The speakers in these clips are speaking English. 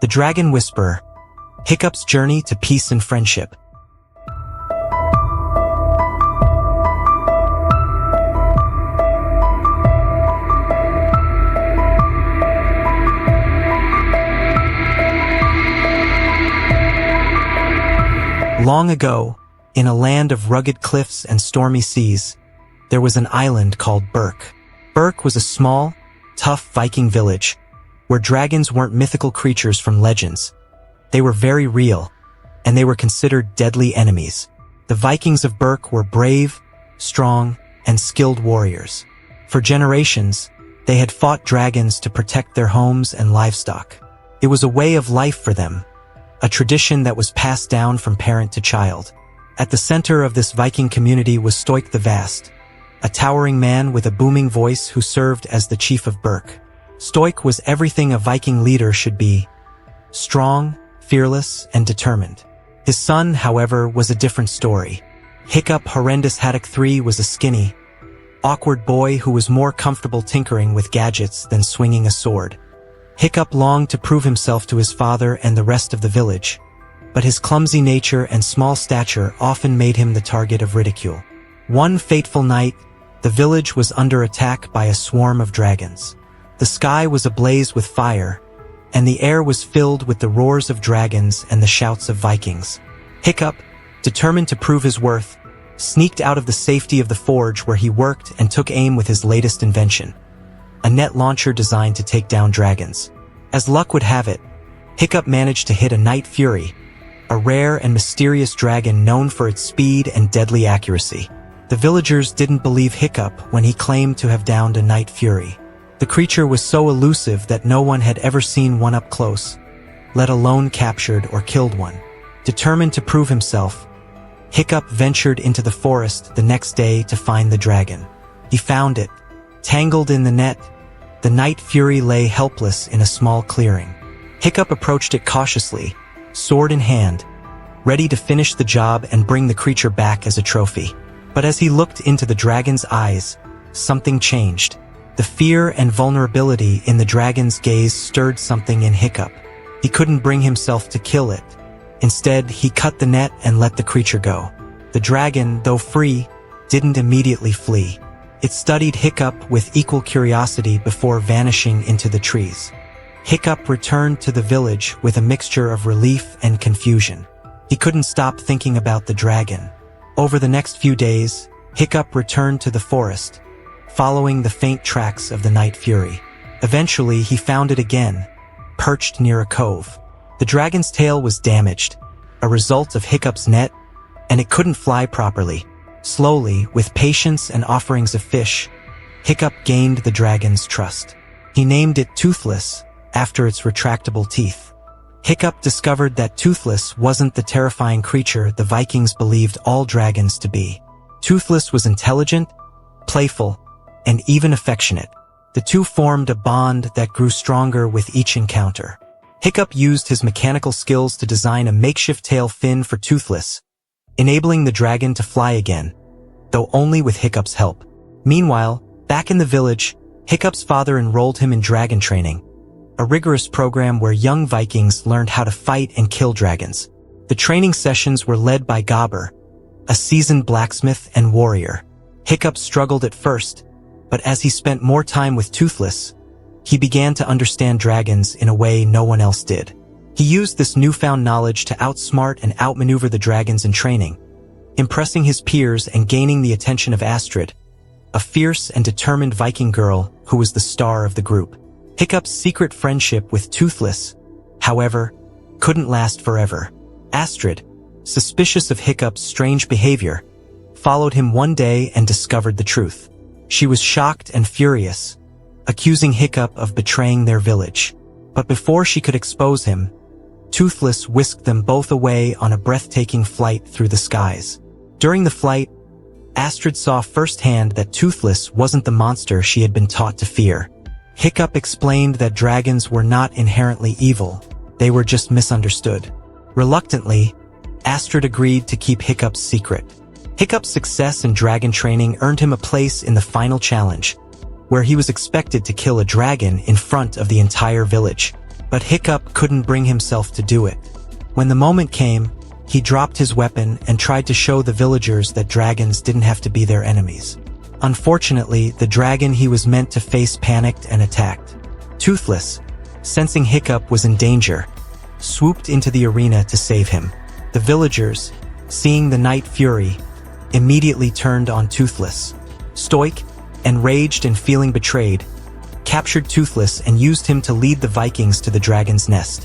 The Dragon Whisperer, Hiccup's journey to peace and friendship. Long ago, in a land of rugged cliffs and stormy seas, there was an island called Berk. Berk was a small, tough Viking village, where dragons weren't mythical creatures from legends. They were very real, and they were considered deadly enemies. The Vikings of Berk were brave, strong, and skilled warriors. For generations, they had fought dragons to protect their homes and livestock. It was a way of life for them, a tradition that was passed down from parent to child. At the center of this Viking community was Stoik the Vast, a towering man with a booming voice who served as the chief of Berk. Stoik was everything a Viking leader should be: strong, fearless, and determined. His son, however, was a different story. Hiccup Horrendous Haddock III was a skinny, awkward boy who was more comfortable tinkering with gadgets than swinging a sword. Hiccup longed to prove himself to his father and the rest of the village, but his clumsy nature and small stature often made him the target of ridicule. One fateful night, the village was under attack by a swarm of dragons. The sky was ablaze with fire, and the air was filled with the roars of dragons and the shouts of Vikings. Hiccup, determined to prove his worth, sneaked out of the safety of the forge where he worked and took aim with his latest invention, a net launcher designed to take down dragons. As luck would have it, Hiccup managed to hit a Night Fury, a rare and mysterious dragon known for its speed and deadly accuracy. The villagers didn't believe Hiccup when he claimed to have downed a Night Fury. The creature was so elusive that no one had ever seen one up close, let alone captured or killed one. Determined to prove himself, Hiccup ventured into the forest the next day to find the dragon. He found it, tangled in the net. The Night Fury lay helpless in a small clearing. Hiccup approached it cautiously, sword in hand, ready to finish the job and bring the creature back as a trophy. But as he looked into the dragon's eyes, something changed. The fear and vulnerability in the dragon's gaze stirred something in Hiccup. He couldn't bring himself to kill it. Instead, he cut the net and let the creature go. The dragon, though free, didn't immediately flee. It studied Hiccup with equal curiosity before vanishing into the trees. Hiccup returned to the village with a mixture of relief and confusion. He couldn't stop thinking about the dragon. Over the next few days, Hiccup returned to the forest, following the faint tracks of the Night Fury. Eventually, he found it again, perched near a cove. The dragon's tail was damaged, a result of Hiccup's net, and it couldn't fly properly. Slowly, with patience and offerings of fish, Hiccup gained the dragon's trust. He named it Toothless, after its retractable teeth. Hiccup discovered that Toothless wasn't the terrifying creature the Vikings believed all dragons to be. Toothless was intelligent, playful, and even affectionate. The two formed a bond that grew stronger with each encounter. Hiccup used his mechanical skills to design a makeshift tail fin for Toothless, enabling the dragon to fly again, though only with Hiccup's help. Meanwhile, back in the village, Hiccup's father enrolled him in dragon training, a rigorous program where young Vikings learned how to fight and kill dragons. The training sessions were led by Gobber, a seasoned blacksmith and warrior. Hiccup struggled at first, but as he spent more time with Toothless, he began to understand dragons in a way no one else did. He used this newfound knowledge to outsmart and outmaneuver the dragons in training, impressing his peers and gaining the attention of Astrid, a fierce and determined Viking girl who was the star of the group. Hiccup's secret friendship with Toothless, however, couldn't last forever. Astrid, suspicious of Hiccup's strange behavior, followed him one day and discovered the truth. She was shocked and furious, accusing Hiccup of betraying their village. But before she could expose him, Toothless whisked them both away on a breathtaking flight through the skies. During the flight, Astrid saw firsthand that Toothless wasn't the monster she had been taught to fear. Hiccup explained that dragons were not inherently evil, they were just misunderstood. Reluctantly, Astrid agreed to keep Hiccup's secret. Hiccup's success in dragon training earned him a place in the final challenge, where he was expected to kill a dragon in front of the entire village. But Hiccup couldn't bring himself to do it. When the moment came, he dropped his weapon and tried to show the villagers that dragons didn't have to be their enemies. Unfortunately, the dragon he was meant to face panicked and attacked. Toothless, sensing Hiccup was in danger, swooped into the arena to save him. The villagers, seeing the night fury, immediately turned on Toothless. Stoic, enraged and feeling betrayed, captured Toothless and used him to lead the Vikings to the dragon's nest,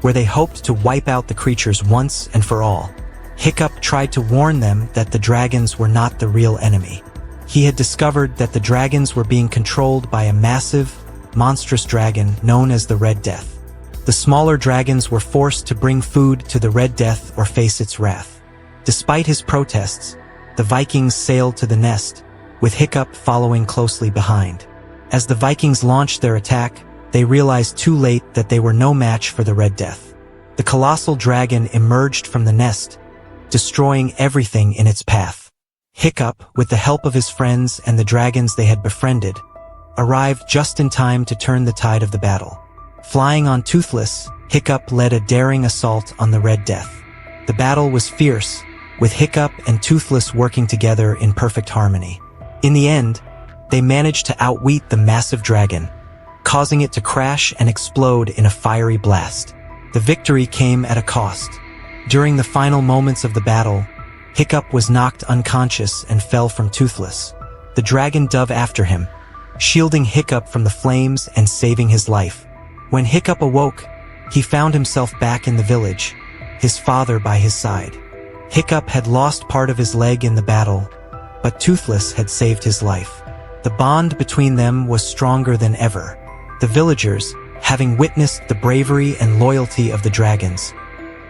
where they hoped to wipe out the creatures once and for all. Hiccup tried to warn them that the dragons were not the real enemy. He had discovered that the dragons were being controlled by a massive, monstrous dragon known as the Red Death. The smaller dragons were forced to bring food to the Red Death or face its wrath. Despite his protests, the Vikings sailed to the nest, with Hiccup following closely behind. As the Vikings launched their attack, they realized too late that they were no match for the Red Death. The colossal dragon emerged from the nest, destroying everything in its path. Hiccup, with the help of his friends and the dragons they had befriended, arrived just in time to turn the tide of the battle. Flying on Toothless, Hiccup led a daring assault on the Red Death. The battle was fierce, with Hiccup and Toothless working together in perfect harmony. In the end, they managed to outwit the massive dragon, causing it to crash and explode in a fiery blast. The victory came at a cost. During the final moments of the battle, Hiccup was knocked unconscious and fell from Toothless. The dragon dove after him, shielding Hiccup from the flames and saving his life. When Hiccup awoke, he found himself back in the village, his father by his side. Hiccup had lost part of his leg in the battle, but Toothless had saved his life. The bond between them was stronger than ever. The villagers, having witnessed the bravery and loyalty of the dragons,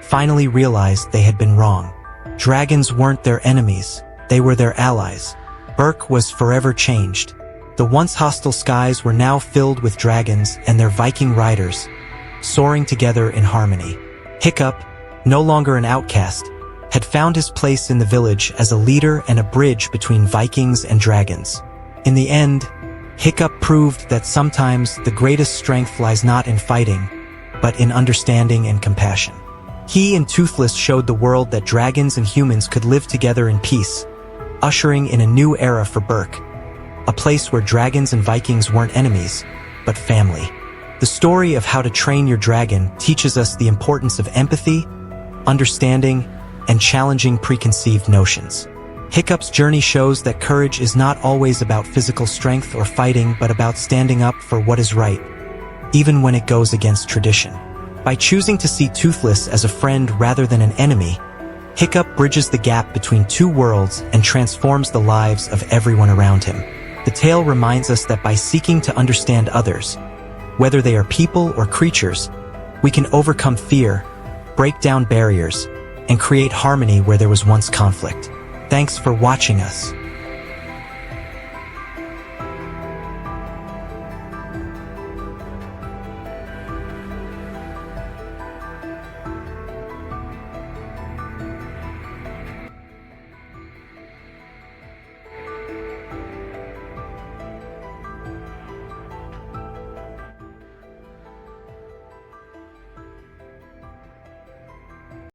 finally realized they had been wrong. Dragons weren't their enemies, they were their allies. Berk was forever changed. The once hostile skies were now filled with dragons and their Viking riders, soaring together in harmony. Hiccup, no longer an outcast, had found his place in the village as a leader and a bridge between Vikings and dragons. In the end, Hiccup proved that sometimes the greatest strength lies not in fighting, but in understanding and compassion. He and Toothless showed the world that dragons and humans could live together in peace, ushering in a new era for Berk, a place where dragons and Vikings weren't enemies, but family. The story of how to train your dragon teaches us the importance of empathy, understanding, and challenging preconceived notions. Hiccup's journey shows that courage is not always about physical strength or fighting, but about standing up for what is right, even when it goes against tradition. By choosing to see Toothless as a friend rather than an enemy, Hiccup bridges the gap between two worlds and transforms the lives of everyone around him. The tale reminds us that by seeking to understand others, whether they are people or creatures, we can overcome fear, break down barriers, and create harmony where there was once conflict. Thanks for watching us.